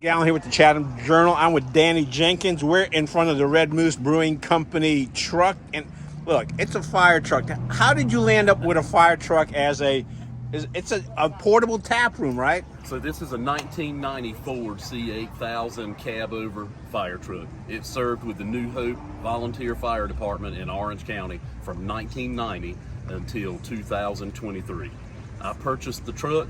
Gallen here with the Chatham Journal. I'm with Danny Jenkins. We're in front of the Red Moose Brewing Company truck, and look, it's a fire truck. How did you land up with a fire truck as it's a portable tap room, right? So this is a 1990 Ford C8000 cab-over fire truck. It served with the New Hope Volunteer Fire Department in Orange County from 1990 until 2023. I purchased the truck.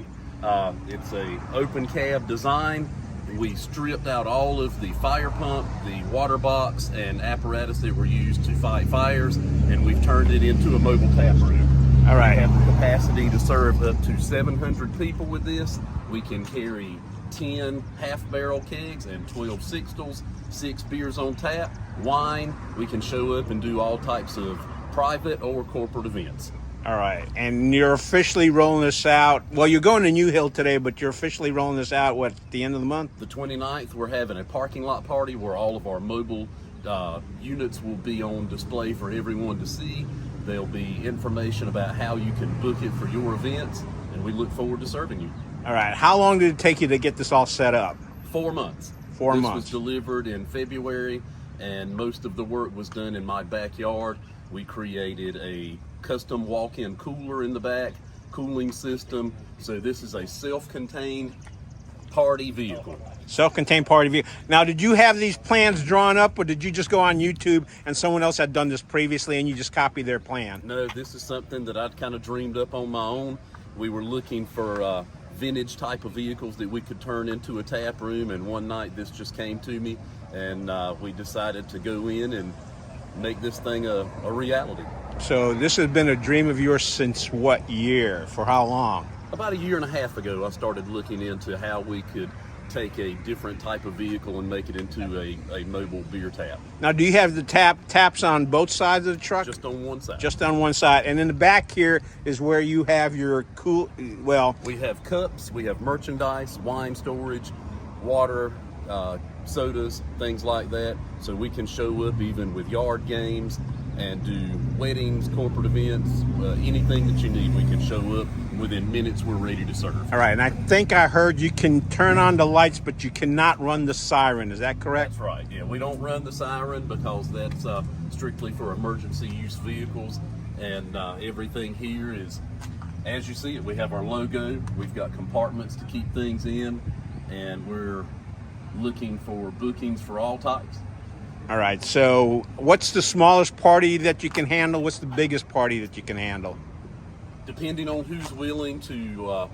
It's a open cab design. We stripped out all of the fire pump, the water box, and apparatus that were used to fight fires, and we've turned it into a mobile tap room. All right. We have the capacity to serve up to 700 people with this. We can carry 10 half-barrel kegs and 12 sixtels, 6 beers on tap, wine. We can show up and do all types of private or corporate events. All right, and you're officially rolling this out. Well, you're going to New Hill today, but you're officially rolling this out, what, at the end of the month? The 29th, we're having a parking lot party where all of our mobile units will be on display for everyone to see. There'll be information about how you can book it for your events, and we look forward to serving you. All right, how long did it take you to get this all set up? 4 months. 4 months. This was delivered in February, and most of the work was done in my backyard. We created a custom walk-in cooler in the back, cooling system. So this is a self-contained party vehicle. Self-contained party vehicle. Now, did you have these plans drawn up, or did you just go on YouTube and someone else had done this previously and you just copied their plan? No, this is something that I'd kind of dreamed up on my own. We were looking for vintage type of vehicles that we could turn into a tap room, and one night this just came to me, and we decided to go in and make this thing a reality. So this has been a dream of yours since what year? For how long? About a year and a half ago, I started looking into how we could take a different type of vehicle and make it into a mobile beer tap. Now, do you have the taps on both sides of the truck? Just on one side. Just on one side. And in the back here is where you have your we have cups, we have merchandise, wine storage, water, sodas, things like that. So we can show up even with yard games and do weddings, corporate events, anything that you need, we can show up. Within minutes, we're ready to serve. All right, and I think I heard you can turn on the lights, but you cannot run the siren. Is that correct? That's right, yeah. We don't run the siren because that's strictly for emergency use vehicles, and everything here is, as you see it, we have our logo, we've got compartments to keep things in, and we're looking for bookings for all types. All right, so what's the smallest party that you can handle? What's the biggest party that you can handle? Depending on who's willing to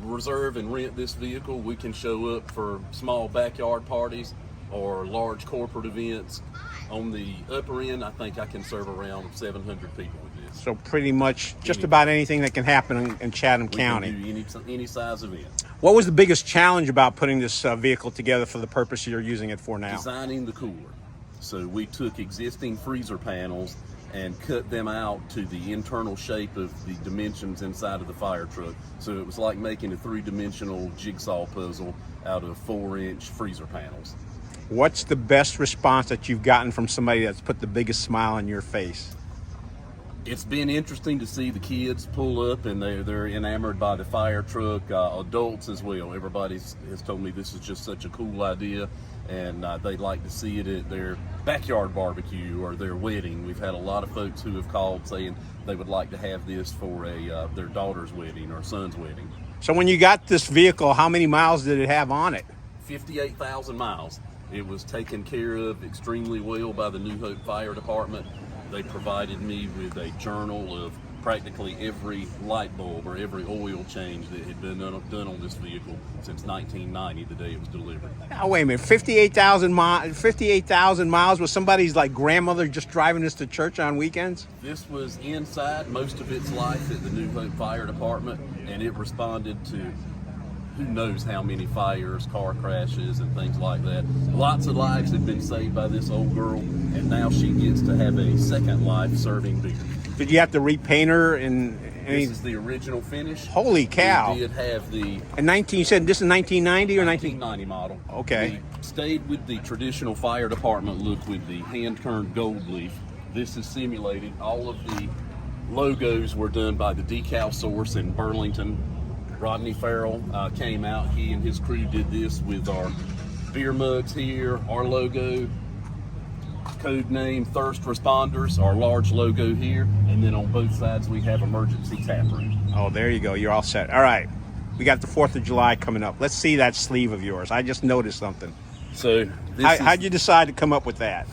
reserve and rent this vehicle, we can show up for small backyard parties or large corporate events. On the upper end, I think I can serve around 700 people with this. So pretty much just about anything that can happen in Chatham County. We can do any size event. What was the biggest challenge about putting this vehicle together for the purpose you're using it for now? Designing the cooler. So we took existing freezer panels and cut them out to the internal shape of the dimensions inside of the fire truck. So it was like making a 3-dimensional jigsaw puzzle out of 4-inch freezer panels. What's the best response that you've gotten from somebody that's put the biggest smile on your face? It's been interesting to see the kids pull up, and they're enamored by the fire truck. Adults as well. Everybody has told me this is just such a cool idea, and they'd like to see it at their backyard barbecue or their wedding. We've had a lot of folks who have called saying they would like to have this for their daughter's wedding or son's wedding. So when you got this vehicle, how many miles did it have on it? 58,000 miles. It was taken care of extremely well by the New Hope Fire Department. They provided me with a journal of practically every light bulb or every oil change that had been done on this vehicle since 1990, the day it was delivered. Now, wait a minute, 58,000 miles with somebody's like grandmother just driving this to church on weekends? This was inside most of its life at the New Hope Fire Department, and it responded to who knows how many fires, car crashes, and things like that. Lots of lives have been saved by this old girl, and now she gets to have a second life serving beer. Did you have to repaint her? This is the original finish. Holy cow. We did have the... You said this is 1990 or 1990 model. Okay. We stayed with the traditional fire department look with the hand-turned gold leaf. This is simulated. All of the logos were done by the decal source in Burlington. Rodney Farrell came out. He and his crew did this with our beer mugs here, our logo, code name Thirst Responders, our large logo here, and then on both sides we have emergency tap room. Oh, there you go. You're all set. All right. We got the 4th of July coming up. Let's see that sleeve of yours. I just noticed something. So how'd you decide to come up with that?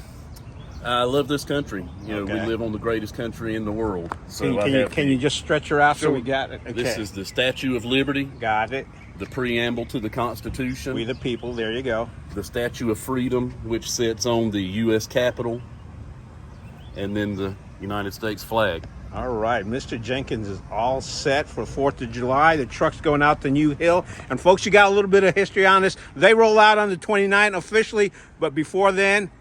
I love this country. You know, Okay. we live on the greatest country in the world. So Can you just stretch her out so Sure. we got it? Okay. This is the Statue of Liberty, Got it. the preamble to the Constitution, We the people. There you go. the Statue of Freedom, which sits on the U.S. Capitol, and then the United States flag. All right, Mr. Jenkins is all set for 4th of July. The truck's going out to New Hill. And folks, you got a little bit of history on this. They roll out on the 29th officially, but before then,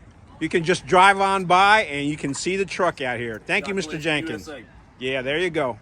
you can just drive on by and you can see the truck out here. Thank you, God Mr. bless Jenkins. USA. Yeah, there you go.